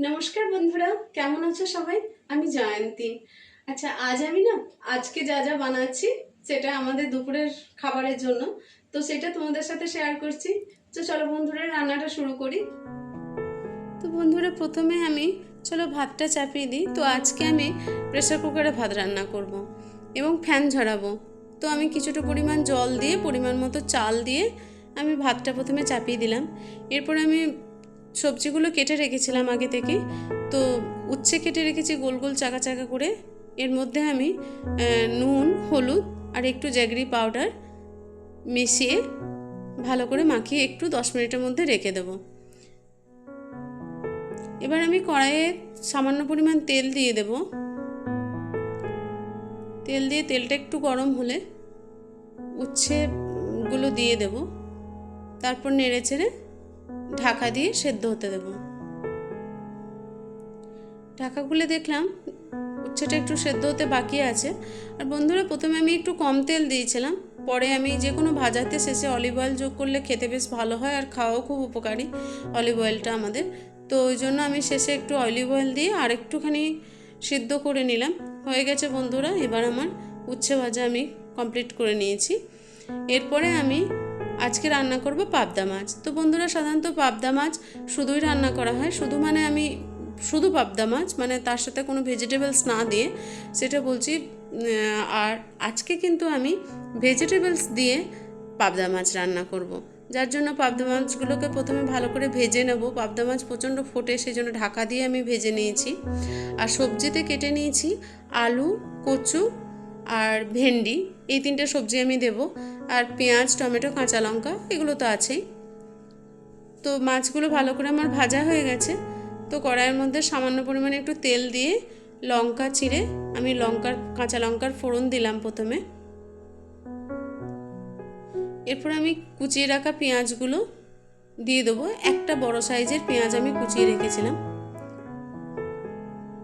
নমস্কার বন্ধুরা, কেমন আছো সবাই? আমি জয়ন্তী। আচ্ছা, আজকে যা যা বানাচ্ছি সেটা আমাদের দুপুরের খাবারের জন্য, তো সেটা তোমাদের সাথে শেয়ার করছি। তো চলো বন্ধুরা, রান্নাটা শুরু করি। তো বন্ধুরা, প্রথমে চলো ভাতটা চাপিয়ে দিই। তো আজকে আমি প্রেসার কুকারে ভাত রান্না করব এবং ফ্যান ঝরাবো। তো আমি কিছুটা পরিমাণ জল দিয়ে, পরিমাণ মতো চাল দিয়ে আমি ভাতটা প্রথমে চাপিয়ে দিলাম। এরপর আমি সবজিগুলো কেটে রেখেছিলাম আগে থেকে। তো উচ্ছে কেটে রেখেছি গোল গোল চাকা চাকা করে। এর মধ্যে আমি নুন, হলুদ আর একটু জ্যাগরি পাউডার মিশিয়ে ভালো করে মাখিয়ে একটু 10 মিনিটের মধ্যে রেখে দেবো। এবার আমি কড়াইয়ে সামান্য পরিমাণ তেল দিয়ে দেব। তেল দিয়ে তেলটা একটু গরম হলে উচ্ছেগুলো দিয়ে দেব। তারপর নেড়ে চেড়ে ঢাকা দিয়ে সেদ্ধ হতে দেব। ঢাকা খুলে দেখলাম উচ্ছেটা একটু সেদ্ধ হতে বাকি আছে। আর বন্ধুরা, প্রথমে আমি একটু কম তেল দিয়েছিলাম, পরে আমি যে কোনো ভাজাতে শেষে অলিভ অয়েল যোগ করলে খেতে বেশ ভালো হয় আর খাওয়াও খুব উপকারী অলিভ অয়েলটা আমাদের। তো ওই জন্য আমি শেষে একটু অলিভ অয়েল দিয়ে আর একটুখানি সিদ্ধ করে নিলাম। হয়ে গেছে বন্ধুরা, এবার আমার উচ্ছে ভাজা আমি কমপ্লিট করে নিয়েছি। এরপরে আমি আজকে রান্না করব পাবদা মাছ। তো বন্ধুরা, সাধারণত পাবদা মাছ শুধুই রান্না করা হয়, শুধু পাবদা মাছ, মানে তার সাথে কোনো ভেজিটেবলস না দিয়ে, সেটা বলছি। আর আজকে কিন্তু আমি ভেজিটেবলস দিয়ে পাবদা মাছ রান্না করব, যার জন্য পাবদা মাছগুলোকে প্রথমে ভালো করে ভেজে নেব। পাবদা মাছ প্রচণ্ড ফোটে, সেই জন্য ঢাকা দিয়ে আমি ভেজে নিয়েছি। আর সবজিতে কেটে নিয়েছি আলু, কচু আর ভেন্ডি, এই তিনটে সবজি আমি দেব। আর পেঁয়াজ, টমেটো, কাঁচা লঙ্কা, এগুলো তো আছেই। তো মাছগুলো ভালো করে আমার ভাজা হয়ে গেছে। তো কড়াইয়ের মধ্যে সামান্য পরিমাণে একটু তেল দিয়ে লঙ্কা চিড়ে আমি কাঁচা লঙ্কার ফোড়ন দিলাম প্রথমে। এরপর আমি কুচিয়ে রাখা পেঁয়াজগুলো দিয়ে দেবো। একটা বড় সাইজের পেঁয়াজ আমি কুচিয়ে রেখেছিলাম।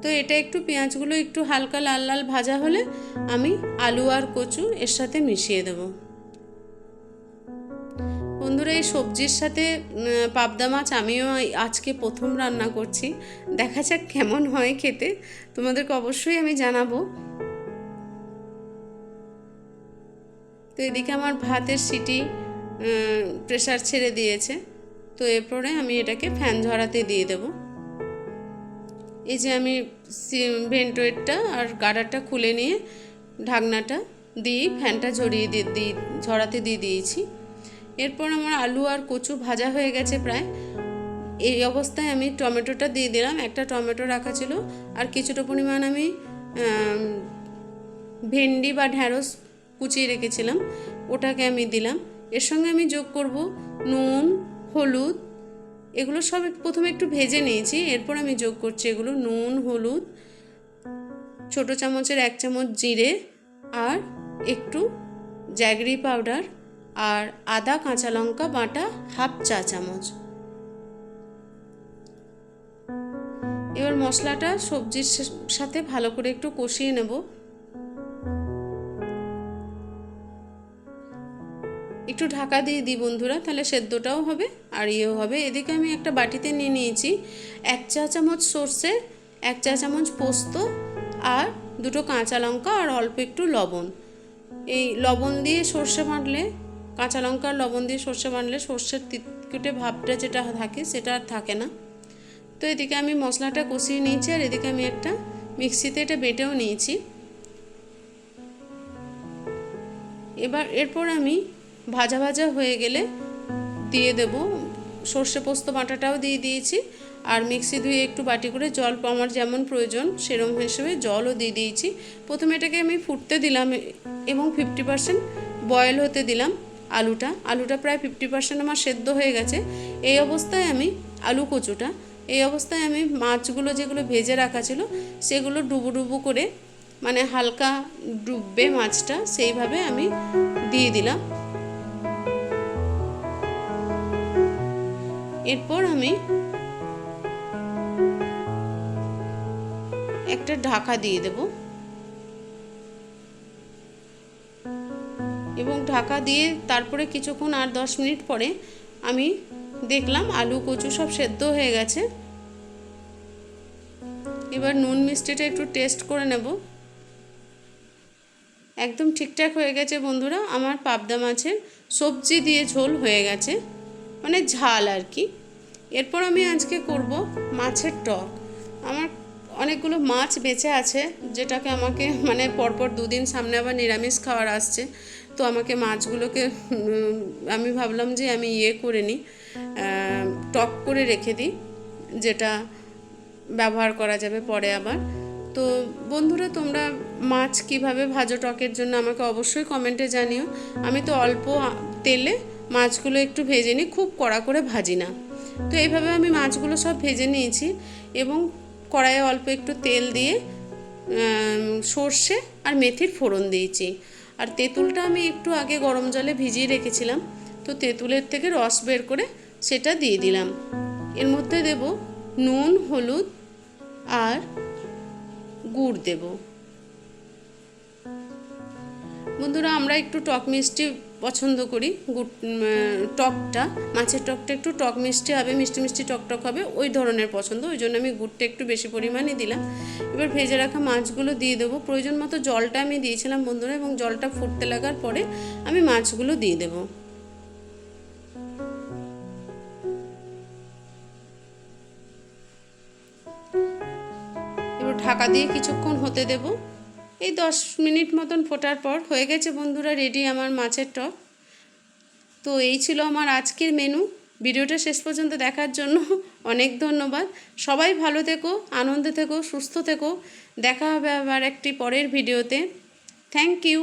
তো এটা একটু পেঁয়াজগুলো একটু হালকা লাল লাল ভাজা হলে আমি আলু আর কচু এর সাথে মিশিয়ে দেবো। বন্ধুরা, এই সবজির সাথে পাবদা মাছ আমিও আজকে প্রথম রান্না করছি। দেখা যাক কেমন হয় খেতে, তোমাদেরকে অবশ্যই আমি জানাবো। তো এদিকে আমার ভাতের সিটি প্রেসার ছেড়ে দিয়েছে। তো এরপরে আমি এটাকে ফ্যান ঝরাতে দিয়ে দেব। এই যে আমি ভেন্টিলেটরটা আর গার্ডারটা খুলে নিয়ে ঢাকনাটা দিয়ে ফ্যানটা ঝরাতে দিয়ে দিয়েছি। এরপর আমার আলু আর কচু ভাজা হয়ে গেছে প্রায়। এই অবস্থায় আমি টমেটোটা দিয়ে দিলাম। একটা টমেটো রাখা ছিল, আর কিছুটা পরিমাণ আমি ভেন্ডি বা ঢ্যাঁড়স কুচিয়ে রেখেছিলাম, ওটাকে আমি দিলাম। এর সঙ্গে আমি যোগ করব নুন, হলুদ, এগুলো সব প্রথমে একটু ভেজে নিয়েছি। এরপর আমি যোগ করছি এগুলো নুন, হলুদ, ছোটো চামচের 1 চামচ জিরে আর একটু জ্যাগরি পাউডার আর আদা কাঁচা লঙ্কা বাটা 1/2 চা চামচ। এবার মশলাটা সবজির সাথে ভালো করে একটু কষিয়ে নেব। একটু ঢাকা দিয়ে দিই বন্ধুরা, তাহলে সেদ্ধটাও হবে আর ইয়েও হবে। এদিকে আমি একটা বাটিতে নিয়ে নিয়েছি 1 চা চামচ সর্ষে, 1 চা চামচ পোস্ত আর 2টো কাঁচা লঙ্কা আর অল্প একটু লবণ। এই লবণ দিয়ে সর্ষে বাটলে, কাঁচা লঙ্কার লবণ দিয়ে সর্ষে বাটলে সর্ষের তিতকুটে ভাবটা যেটা থাকে সেটা আর থাকে না। তো এদিকে আমি মশলাটা কষিয়ে নিয়েছি, আর এদিকে আমি একটা মিক্সিতে এটা বেটেও নিয়েছি। এরপর আমি ভাজা ভাজা হয়ে গেলে দিয়ে দেব সর্ষে পোস্ত বাটাটাও দিয়ে দিয়েছি, আর মিক্সি ধুয়ে একটু বাটি করে জল আমার যেমন প্রয়োজন সেরকম হিসেবে জলও দিয়ে দিয়েছি। প্রথমে এটাকে আমি ফুটতে দিলাম এবং 50% বয়েল হতে দিলাম। আলুটা প্রায় 50% আমার সেদ্ধ হয়ে গেছে। এই অবস্থায় আমি মাছগুলো যেগুলো ভেজে রাখা ছিল সেগুলো ডুবো ডুবো করে, মানে হালকা ডুববে মাছটা, সেইভাবে আমি দিয়ে দিলাম। এরপর আমি একটা ঢাকা দিয়ে দেব এবং ঢাকা দিয়ে তারপরে কিছুক্ষণ 8-10 মিনিট পরে আমি দেখলাম আলু কচু সব সেদ্ধ হয়ে গেছে। এবার নুন মিষ্টিটা একটু টেস্ট করে নেব। একদম ঠিকঠাক হয়ে গেছে বন্ধুরা। আমার পাবদা মাছের সবজি দিয়ে ঝোল হয়ে গেছে, মানে ঝাল আর কি। এরপর আমি আজকে করব মাছের টক। আমার অনেকগুলো মাছ বেঁচে আছে, যেটাকে আমাকে মানে পরপর দুদিন সামনে আবার নিরামিষ খাওয়ার আসছে, তো আমাকে মাছগুলোকে আমি ভাবলাম যে আমি করে নিই, টক করে রেখে দিই, যেটা ব্যবহার করা যাবে পরে আবার। তো বন্ধুরা, তোমরা মাছ কিভাবে ভাজো টকের জন্য আমাকে অবশ্যই কমেন্টে জানিও। আমি তো অল্প তেলে মাছগুলো একটু ভেজে নিই, খুব কড়া করে ভাজি না। তো এইভাবে আমি মাছগুলো সব ভেজে নিয়েছি এবং কড়াইয়ে অল্প একটু তেল দিয়ে সর্ষে আর মেথির ফোড়ন দিয়েছি। আর তেঁতুলটা আমি একটু আগে গরম জলে ভিজিয়ে রেখেছিলাম, তো তেঁতুলের থেকে রস বের করে সেটা দিয়ে দিলাম। এর মধ্যে দেব নুন, হলুদ আর গুড় দেব। বন্ধুরা, আমরা একটু টক মিষ্টি পছন্দ করি। টকটা, মাছের টকটা একটু টক মিষ্টি হবে, মিষ্টি মিষ্টি টকটক হবে, ওই ধরনের পছন্দ, ওই জন্য আমি গুড়টা একটু বেশি পরিমাণে দিলাম। এবার ভেজে রাখা মাছগুলো দিয়ে দেবো। প্রয়োজন মতো জলটা আমি দিয়েছিলাম বন্ধুরা, এবং জলটা ফুটতে লাগার পরে আমি মাছগুলো দিয়ে দেবো। এবার ঢাকা দিয়ে কিছুক্ষণ হতে দেব। এই 10 মিনিট মতন ফোটার পর হয়ে গেছে বন্ধুরা রেডি আমার মাছের টক। তো এই ছিল আমার আজকের মেনু। ভিডিওটা শেষ পর্যন্ত দেখার জন্য অনেক ধন্যবাদ। সবাই ভালো থেকো, আনন্দে থেকো, সুস্থ থেকো। দেখা হবে আবার একটি পরের ভিডিওতে। Thank you.